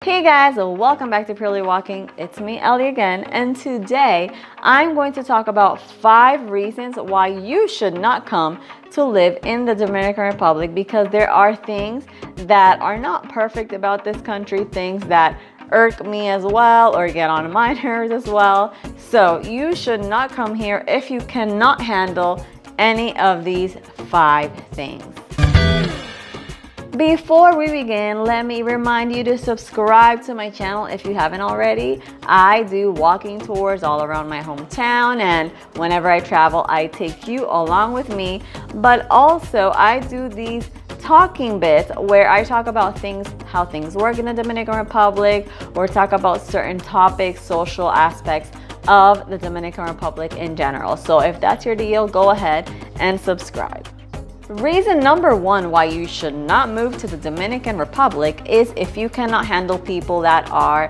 Hey guys, welcome back to Purely Walking. It's me, Ellie, again, and today I'm going to talk about 5 reasons why you should not come to live in the Dominican Republic, because there are things that are not perfect about this country, things that irk me as well or get on my nerves as well. So you should not come here if you cannot handle any of these 5 things. Before we begin, let me remind you to subscribe to my channel if you haven't already. I do walking tours all around my hometown, and whenever I travel, I take you along with me. But also, I do these talking bits where I talk about things, how things work in the Dominican Republic, or talk about certain topics, social aspects of the Dominican Republic in general. So if that's your deal, go ahead and subscribe. Reason number 1 why you should not move to the Dominican Republic is if you cannot handle people that are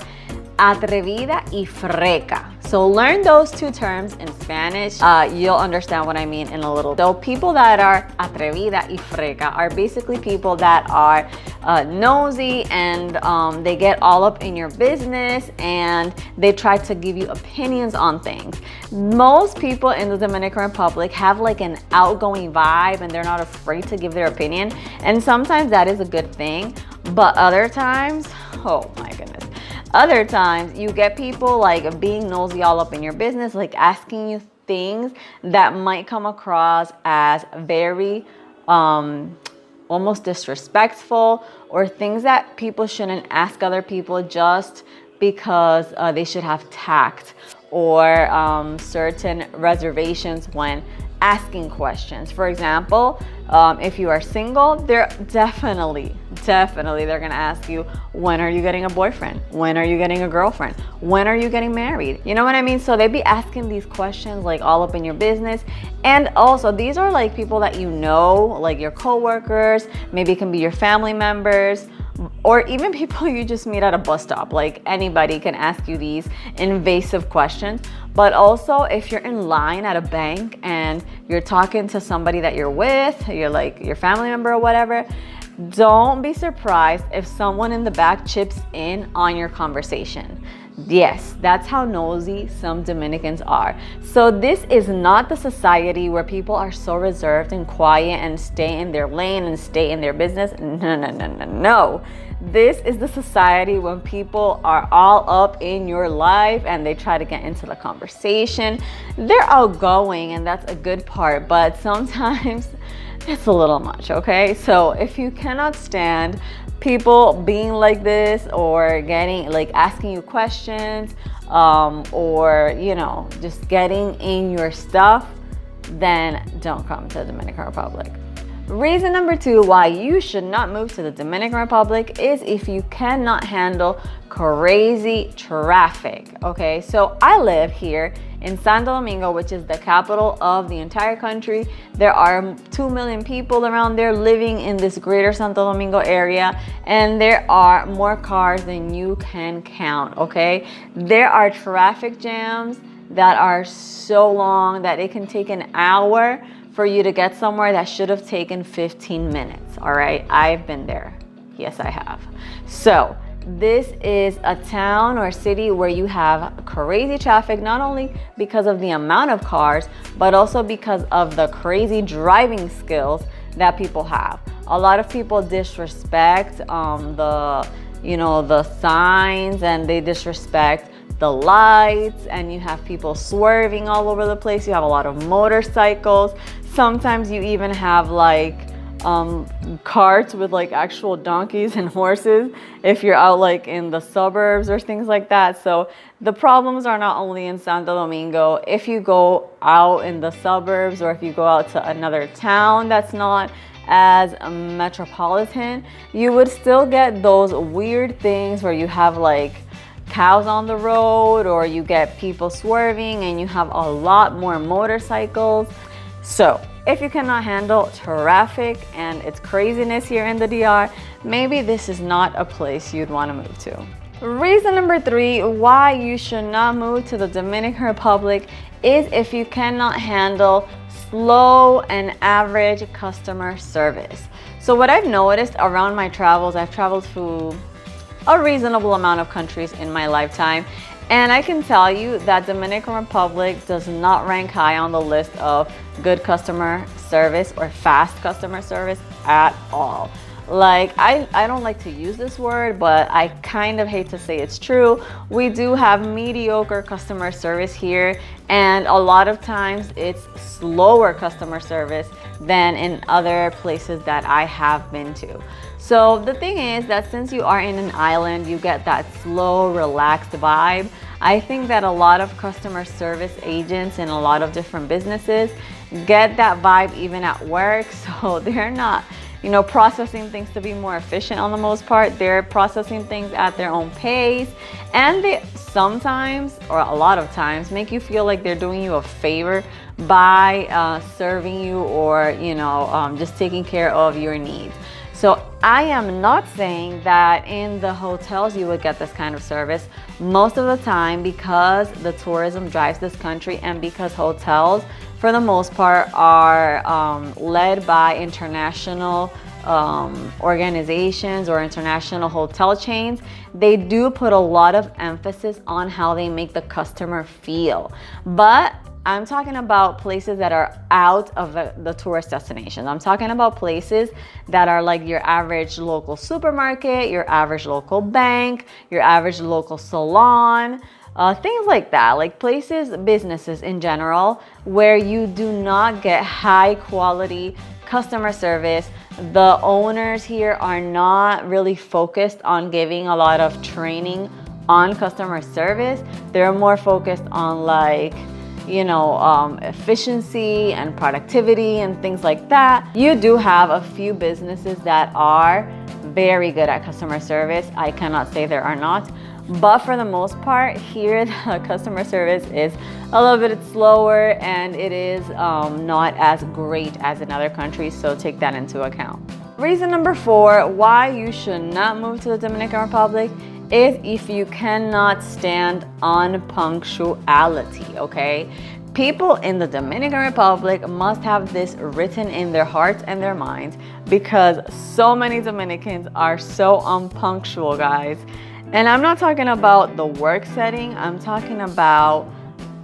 atrevida y freca. So learn those 2 terms in Spanish. You'll understand what I mean in a little. So people that are atrevida y freca are basically people that are nosy and they get all up in your business and they try to give you opinions on things. Most people in the Dominican Republic have like an outgoing vibe and they're not afraid to give their opinion. And sometimes that is a good thing, but other times, oh my goodness. Other times you get people like being nosy all up in your business, like asking you things that might come across as very almost disrespectful, or things that people shouldn't ask other people just because they should have tact or certain reservations when asking questions. For example, if you are single, they're definitely they're gonna ask you, when are you getting a boyfriend? When are you getting a girlfriend? When are you getting married? You know what I mean? So they'd be asking these questions like all up in your business. And also, these are like people that you know, like your coworkers, maybe it can be your family members, or even people you just meet at a bus stop. Like anybody can ask you these invasive questions. But also, if you're in line at a bank and you're talking to somebody that you're with, you're like your family member or whatever, don't be surprised if someone in the back chips in on your conversation. Yes, that's how nosy some Dominicans are. So this is not the society where people are so reserved and quiet and stay in their lane and stay in their business. No. This is the society when people are all up in your life and they try to get into the conversation. They're outgoing and that's a good part, but sometimes it's a little much, okay? So if you cannot stand people being like this or getting like asking you questions or just getting in your stuff, then don't come to the Dominican Republic. Reason number 2 why you should not move to the Dominican Republic is if you cannot handle crazy traffic. Okay, so I live here in Santo Domingo, which is the capital of the entire country. There are 2 million people around there living in this greater Santo Domingo area, and there are more cars than you can count. Okay, there are traffic jams that are so long that it can take an hour for you to get somewhere that should have taken 15 minutes. All right, I've been there. Yes, I have. So this is a town or city where you have crazy traffic, not only because of the amount of cars, but also because of the crazy driving skills that people have. A lot of people disrespect the signs, and they disrespect the lights, and you have people swerving all over the place. You have a lot of motorcycles. Sometimes you even have like carts with like actual donkeys and horses if you're out like in the suburbs or things like that. So the problems are not only in Santo Domingo. If you go out in the suburbs, or if you go out to another town that's not as metropolitan, you would still get those weird things where you have like cows on the road, or you get people swerving, and you have a lot more motorcycles. So if you cannot handle traffic and its craziness here in the DR, maybe this is not a place you'd want to move to. Reason number 3 why you should not move to the Dominican Republic is if you cannot handle slow and average customer service. So what I've noticed around my travels, I've traveled to a reasonable amount of countries in my lifetime. And I can tell you that Dominican Republic does not rank high on the list of good customer service or fast customer service at all. Like, I don't like to use this word, but I kind of hate to say it's true. We do have mediocre customer service here, and a lot of times it's slower customer service than in other places that I have been to. So the thing is that since you are in an island, you get that slow, relaxed vibe. I think that a lot of customer service agents in a lot of different businesses get that vibe even at work, so they're not processing things to be more efficient on the most part. They're processing things at their own pace, and they sometimes, or a lot of times, make you feel like they're doing you a favor by serving you or just taking care of your needs. So I am not saying that in the hotels you would get this kind of service. Most of the time, because the tourism drives this country and because hotels for the most part are led by international organizations or international hotel chains, they do put a lot of emphasis on how they make the customer feel. But I'm talking about places that are out of the tourist destinations. I'm talking about places that are like your average local supermarket, your average local bank, your average local salon, things like that, like places, businesses in general, where you do not get high quality customer service. The owners here are not really focused on giving a lot of training on customer service. They're more focused on efficiency and productivity and things like that. You do have a few businesses that are very good at customer service. I cannot say there are not. But for the most part, here the customer service is a little bit slower and it is not as great as in other countries, so take that into account. Reason number 4 why you should not move to the Dominican Republic is if you cannot stand unpunctuality, okay? People in the Dominican Republic must have this written in their hearts and their minds because so many Dominicans are so unpunctual, guys. And I'm not talking about the work setting, I'm talking about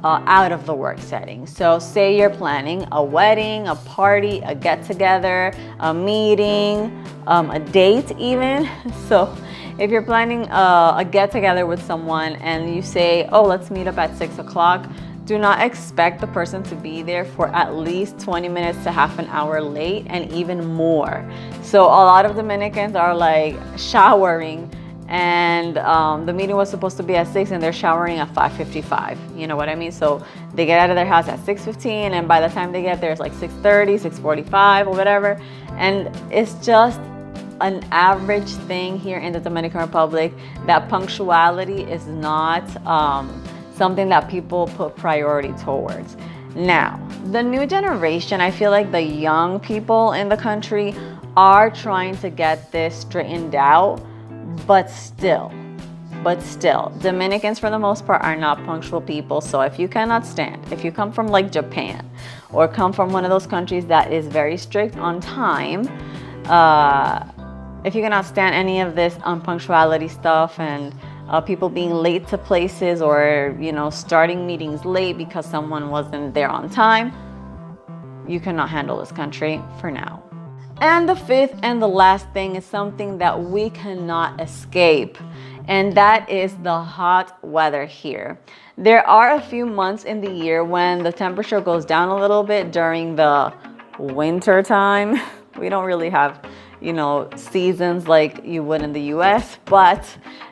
out of the work setting. So say you're planning a wedding, a party, a get-together, a meeting, a date even. So if you're planning a get-together with someone and you say, oh, let's meet up at 6 o'clock, do not expect the person to be there for at least 20 minutes to half an hour late and even more. So a lot of Dominicans are like showering and the meeting was supposed to be at 6 and they're showering at 5:55. You know what I mean? So they get out of their house at 6:15 and by the time they get there it's like 6:30, 6:45 or whatever. And it's just an average thing here in the Dominican Republic that punctuality is not something that people put priority towards. Now, the new generation, I feel like the young people in the country are trying to get this straightened out. But still, Dominicans for the most part are not punctual people. So if you cannot stand, if you come from like Japan or come from one of those countries that is very strict on time, if you cannot stand any of this unpunctuality stuff and people being late to places or, starting meetings late because someone wasn't there on time, you cannot handle this country for now. And the 5th and the last thing is something that we cannot escape, and that is the hot weather here. There are a few months in the year when the temperature goes down a little bit during the winter time. We don't really have, seasons like you would in the US, but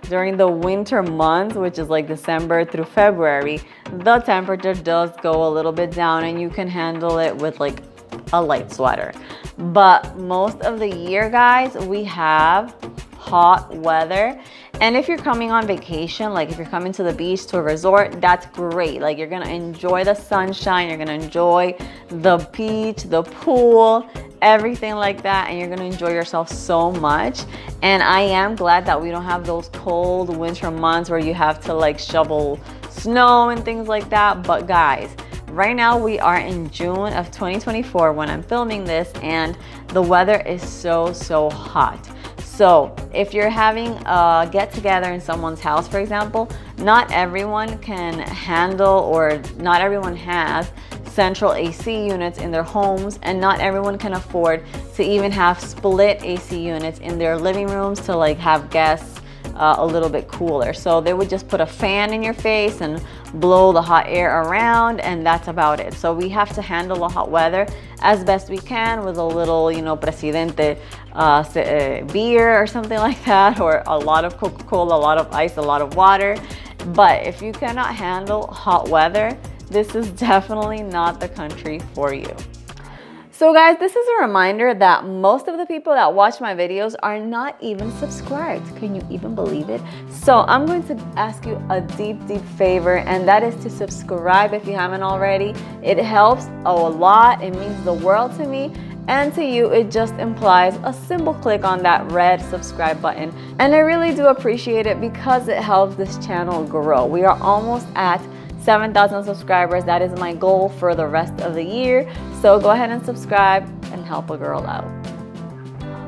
during the winter months, which is like December through February, the temperature does go a little bit down and you can handle it with like a light sweater. But most of the year, guys, we have hot weather. And if you're coming on vacation, like if you're coming to the beach, to a resort, that's great. Like you're gonna enjoy the sunshine, you're gonna enjoy the beach, the pool, everything like that, and you're gonna enjoy yourself so much. And I am glad that we don't have those cold winter months where you have to like shovel snow and things like that. But guys, right now we are in June of 2024 when I'm filming this, and the weather is so hot. So if you're having a get-together in someone's house, for example, not everyone can handle, or not everyone has central AC units in their homes, and not everyone can afford to even have split AC units in their living rooms to like have guests a little bit cooler. So they would just put a fan in your face and blow the hot air around, and that's about it. So we have to handle the hot weather as best we can with a little, you know, Presidente beer or something like that, or a lot of Coca-Cola, a lot of ice, a lot of water. But if you cannot handle hot weather, this is definitely not the country for you. So guys, this is a reminder that most of the people that watch my videos are not even subscribed. Can you even believe it? So I'm going to ask you a deep favor, and that is to subscribe if you haven't already. It helps a lot. It means the world to me. And to you, it just implies a simple click on that red subscribe button. And I really do appreciate it because it helps this channel grow. We are almost at 7,000 subscribers. That is my goal for the rest of the year. So go ahead and subscribe and help a girl out.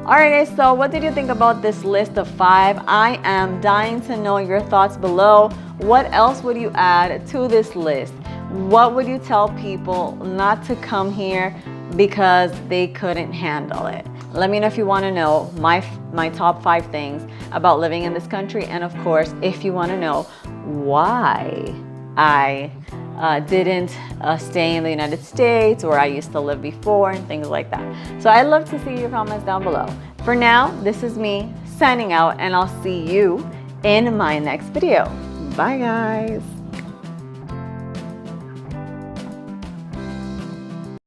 Alright guys, so what did you think about this list of 5? I am dying to know your thoughts below. What else would you add to this list? What would you tell people not to come here because they couldn't handle it? Let me know if you want to know my top 5 things about living in this country, and of course, if you want to know why I didn't stay in the United States, or I used to live before, and things like that. So I'd love to see your comments down below. For now, this is me signing out, and I'll see you in my next video. Bye guys.